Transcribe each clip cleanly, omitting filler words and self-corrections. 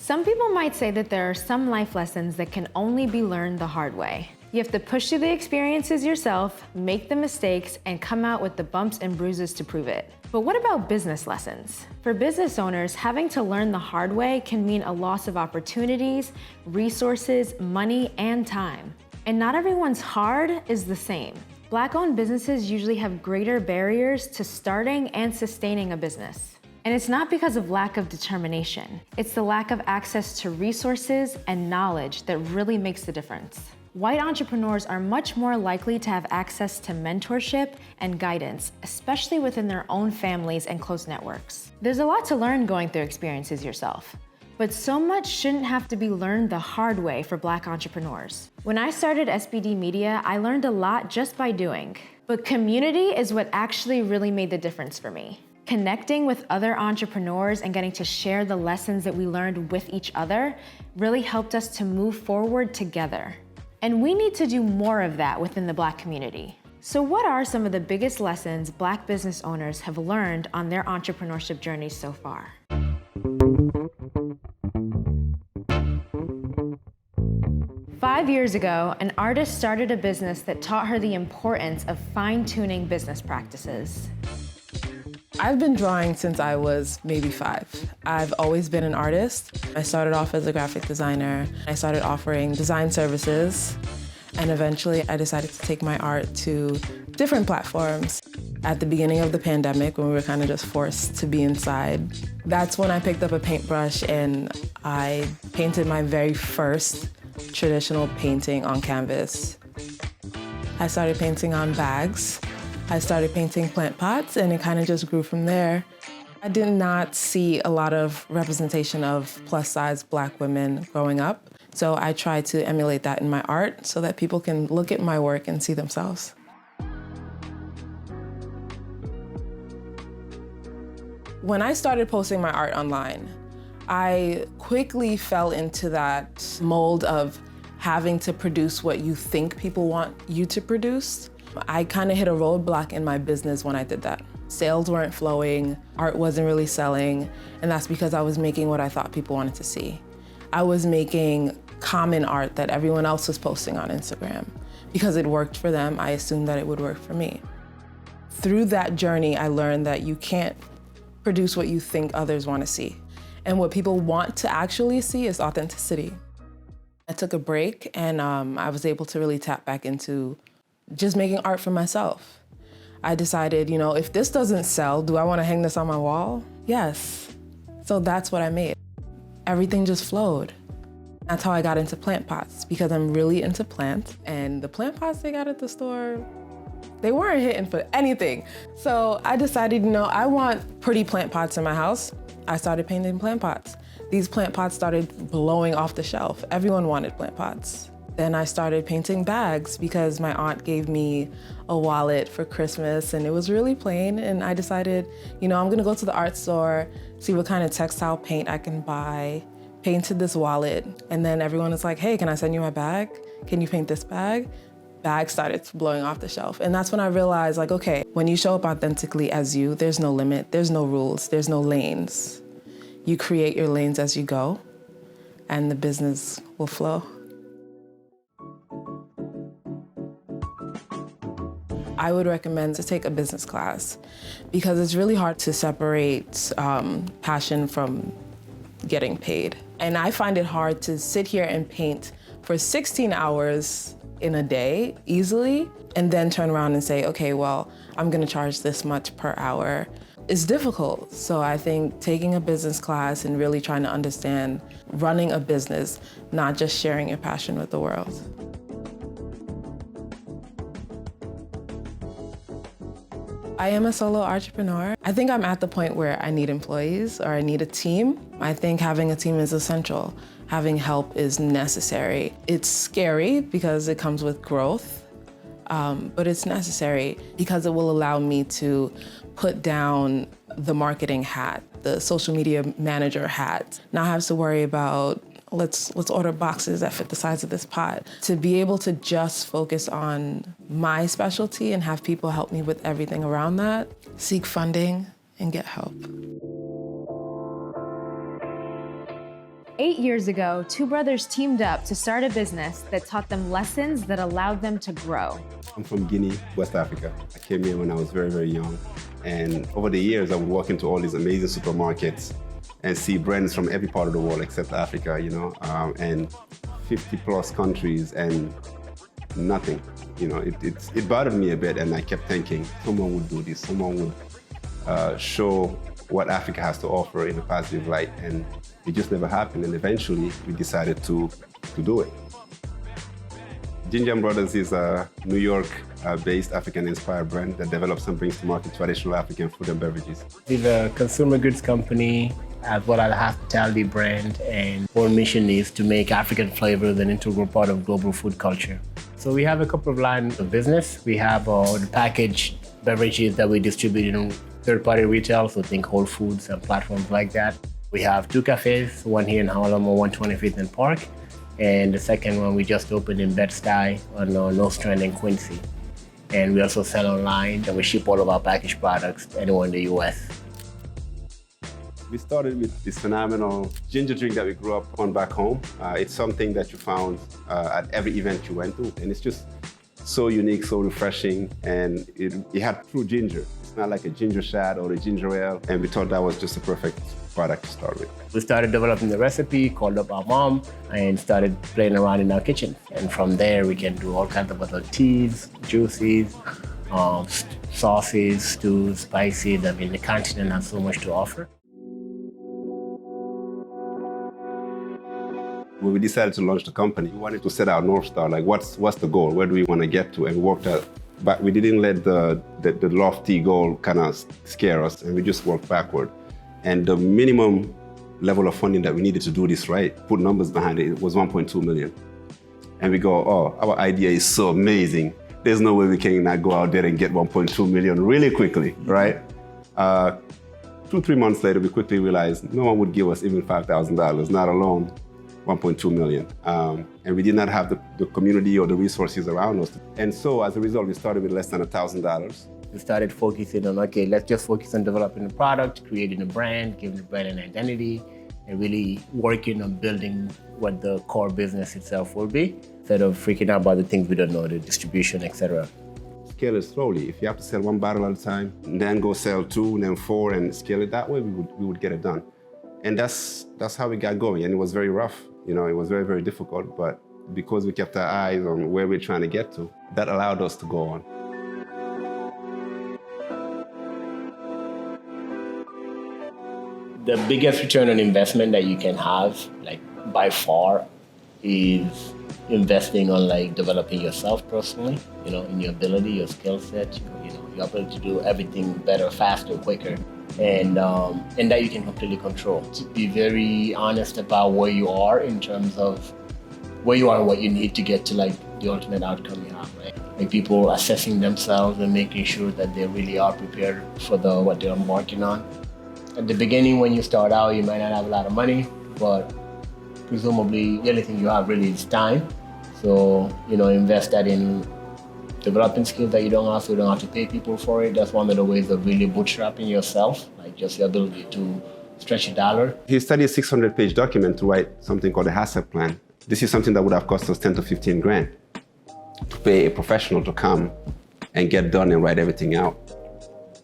Some people might say that there are some life lessons that can only be learned the hard way. You have to push through the experiences yourself, make the mistakes, and come out with the bumps and bruises to prove it. But what about business lessons? For business owners, having to learn the hard way can mean a loss of opportunities, resources, money, and time. And not everyone's hard is the same. Black-owned businesses usually have greater barriers to starting and sustaining a business. And it's not because of lack of determination. It's the lack of access to resources and knowledge that really makes the difference. White entrepreneurs are much more likely to have access to mentorship and guidance, especially within their own families and close networks. There's a lot to learn going through experiences yourself, but so much shouldn't have to be learned the hard way for Black entrepreneurs. When I started SBD Media, I learned a lot just by doing, but community is what actually really made the difference for me. Connecting with other entrepreneurs and getting to share the lessons that we learned with each other really helped us to move forward together. And we need to do more of that within the Black community. So what are some of the biggest lessons Black business owners have learned on their entrepreneurship journeys so far? Five years ago, an artist started a business that taught her the importance of fine-tuning business practices. I've been drawing since I was maybe 5. I've always been an artist. I started off as a graphic designer. I started offering design services, and eventually I decided to take my art to different platforms. At the beginning of the pandemic, when we were kind of just forced to be inside, that's when I picked up a paintbrush and I painted my very first traditional painting on canvas. I started painting on bags. I started painting plant pots, and it kind of just grew from there. I did not see a lot of representation of plus-size Black women growing up, so I tried to emulate that in my art so that people can look at my work and see themselves. When I started posting my art online, I quickly fell into that mold of having to produce what you think people want you to produce. I kind of hit a roadblock in my business when I did that. Sales weren't flowing, art wasn't really selling, and that's because I was making what I thought people wanted to see. I was making common art that everyone else was posting on Instagram. Because it worked for them, I assumed that it would work for me. Through that journey, I learned that you can't produce what you think others want to see. And what people want to actually see is authenticity. I took a break, and I was able to really tap back into just making art for myself. I decided, if this doesn't sell, do I want to hang this on my wall? Yes. So that's what I made. Everything just flowed. That's how I got into plant pots, because I'm really into plants, and the plant pots they got at the store, they weren't hitting for anything. So I decided, I want pretty plant pots in my house. I started painting plant pots. These plant pots started blowing off the shelf. Everyone wanted plant pots. Then I started painting bags because my aunt gave me a wallet for Christmas and it was really plain, and I decided, I'm gonna go to the art store, see what kind of textile paint I can buy, painted this wallet, and then everyone was like, hey, can I send you my bag? Can you paint this bag? Bags started blowing off the shelf. And that's when I realized, okay, when you show up authentically as you, there's no limit, there's no rules, there's no lanes. You create your lanes as you go, and the business will flow. I would recommend to take a business class because it's really hard to separate passion from getting paid. And I find it hard to sit here and paint for 16 hours in a day easily and then turn around and say, okay, well, I'm gonna charge this much per hour. It's difficult. So I think taking a business class and really trying to understand running a business, not just sharing your passion with the world. I am a solo entrepreneur. I think I'm at the point where I need employees or I need a team. I think having a team is essential. Having help is necessary. It's scary because it comes with growth, but it's necessary because it will allow me to put down the marketing hat, the social media manager hat, not have to worry about let's order boxes that fit the size of this pot. To be able to just focus on my specialty and have people help me with everything around that, seek funding and get help. 8 years ago, two brothers teamed up to start a business that taught them lessons that allowed them to grow. I'm from Guinea, West Africa. I came here when I was very, very young. And over the years, I would walk into all these amazing supermarkets and see brands from every part of the world except Africa, and 50 plus countries and nothing. It bothered me a bit, and I kept thinking, someone would do this, someone would show what Africa has to offer in a positive light, and it just never happened. And eventually, we decided to do it. Ginger Brothers is a New York-based African-inspired brand that develops and brings to market traditional African food and beverages. We're a consumer goods company as well as a hospitality brand, and our mission is to make African flavors an integral part of global food culture. So we have a couple of lines of business. We have the packaged beverages that we distribute in third-party retail, so think Whole Foods and platforms like that. We have two cafes, one here in Harlem on 125th and Park, and the second one we just opened in Bed-Stuy on North Strand and Quincy. And we also sell online, and we ship all of our packaged products to anyone in the US. We started with this phenomenal ginger drink that we grew up on back home. It's something that you found at every event you went to, and it's just so unique, so refreshing, and it had true ginger. It's not like a ginger shot or a ginger ale, and we thought that was just a perfect product to start with. We started developing the recipe, called up our mom, and started playing around in our kitchen. And from there, we can do all kinds of other teas, juices, sauces, stews, spices. I mean, the continent has so much to offer. When we decided to launch the company, we wanted to set our North Star, like what's the goal? Where do we want to get to? And we worked out, but we didn't let the lofty goal kind of scare us, and we just worked backward. And the minimum level of funding that we needed to do this right, put numbers behind it, it was 1.2 million. And we go, oh, our idea is so amazing. There's no way we can not go out there and get 1.2 million really quickly, right? 2-3 months later, we quickly realized no one would give us even $5,000, not alone 1.2 million. And we did not have the community or the resources around us. And so as a result, we started with less than $1,000. We started focusing on, okay, let's just focus on developing the product, creating a brand, giving the brand an identity, and really working on building what the core business itself will be, instead of freaking out about the things we don't know, the distribution, etc. Scale it slowly. If you have to sell one bottle at a time, then go sell 2, and then 4, and scale it that way, we would get it done. And that's how we got going. And it was very rough. It was very, very difficult, but because we kept our eyes on where we're trying to get to, that allowed us to go on. The biggest return on investment that you can have, like by far, is investing on like developing yourself personally, in your ability, your skill set, your ability to do everything better, faster, quicker. And that you can completely control. To be very honest about where you are in terms of where you are and what you need to get to like the ultimate outcome you have, right? Like people assessing themselves and making sure that they really are prepared for what they're embarking on. At the beginning, when you start out, you might not have a lot of money, but presumably the only thing you have really is time. So, invest that in developing skills that you don't have to pay people for it. That's one of the ways of really bootstrapping yourself, like just the ability to stretch a dollar. He studied a 600-page document to write something called a HACCP plan. This is something that would have cost us 10 to 15 grand to pay a professional to come and get done and write everything out.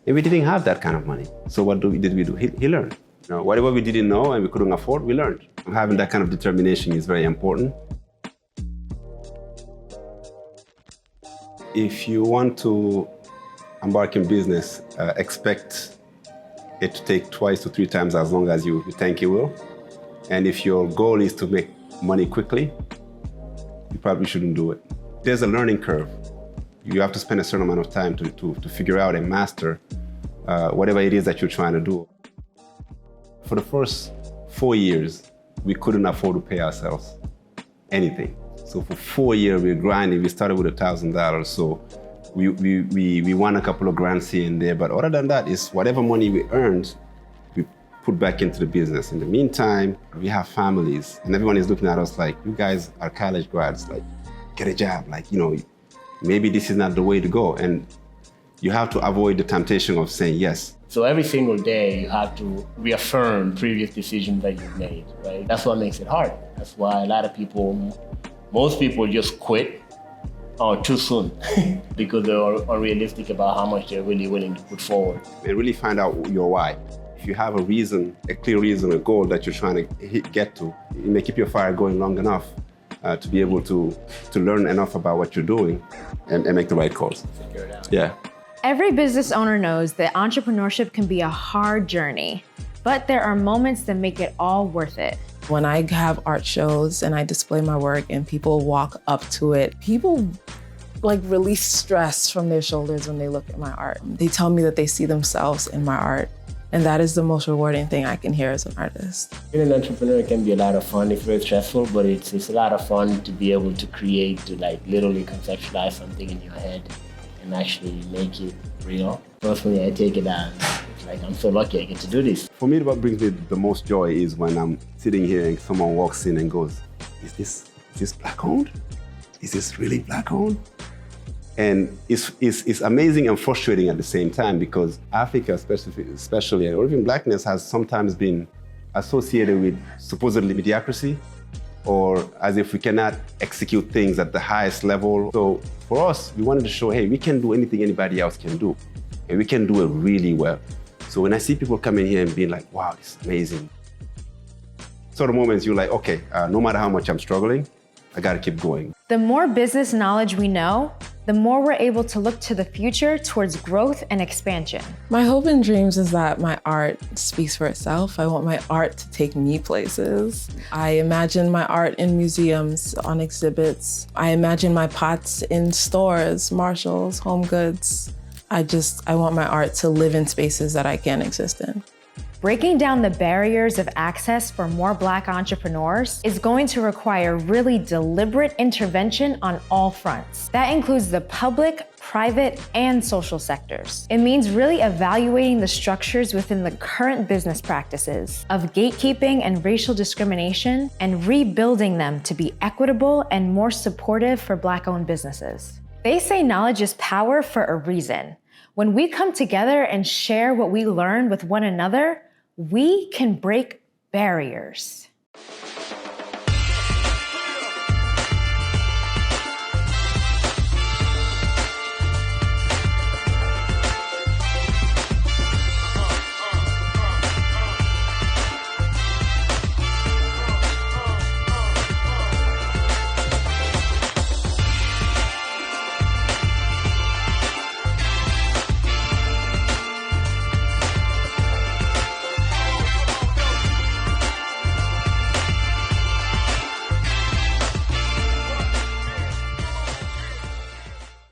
And we didn't have that kind of money. So what did we do? He learned. Whatever we didn't know and we couldn't afford, we learned. Having that kind of determination is very important. If you want to embark in business, expect it to take 2 to 3 times as long as you think it will. And if your goal is to make money quickly, you probably shouldn't do it. There's a learning curve. You have to spend a certain amount of time to figure out and master whatever it is that you're trying to do. For the first 4 years, we couldn't afford to pay ourselves anything. So for 4 years, we were grinding. We started with $1,000. So we won a couple of grants here and there. But other than that, is whatever money we earned, we put back into the business. In the meantime, we have families, and everyone is looking at us like, you guys are college grads, like, get a job. Like, maybe this is not the way to go. And you have to avoid the temptation of saying yes. So every single day you have to reaffirm previous decisions that you've made, right? That's what makes it hard. That's why a lot of people, most people just quit too soon because they're unrealistic about how much they're really willing to put forward. And really find out your why. If you have a reason, a clear reason, a goal that you're trying to get to, it may keep your fire going long enough to be able to learn enough about what you're doing and make the right calls. Figure it out. Yeah. Every business owner knows that entrepreneurship can be a hard journey, but there are moments that make it all worth it. When I have art shows and I display my work and people walk up to it, people like release stress from their shoulders when they look at my art. They tell me that they see themselves in my art. And that is the most rewarding thing I can hear as an artist. Being an entrepreneur can be a lot of fun. It's very stressful, but it's a lot of fun to be able to create, to like literally conceptualize something in your head and actually make it real. Personally, I take it as like, I'm so lucky I get to do this. For me, what brings me the most joy is when I'm sitting here and someone walks in and goes, is this black owned? Is this really black owned? And it's amazing and frustrating at the same time because Africa especially, or even blackness has sometimes been associated with supposedly mediocrity or as if we cannot execute things at the highest level. So for us, we wanted to show, hey, we can do anything anybody else can do and we can do it really well. So when I see people coming here and being like, wow, this is amazing. Sort of moments you're like, okay, no matter how much I'm struggling, I gotta keep going. The more business knowledge we know, the more we're able to look to the future towards growth and expansion. My hope and dreams is that my art speaks for itself. I want my art to take me places. I imagine my art in museums, on exhibits. I imagine my pots in stores, Marshalls, Home Goods. I want my art to live in spaces that I can't exist in. Breaking down the barriers of access for more Black entrepreneurs is going to require really deliberate intervention on all fronts. That includes the public, private, and social sectors. It means really evaluating the structures within the current business practices of gatekeeping and racial discrimination and rebuilding them to be equitable and more supportive for Black-owned businesses. They say knowledge is power for a reason. When we come together and share what we learn with one another, we can break barriers.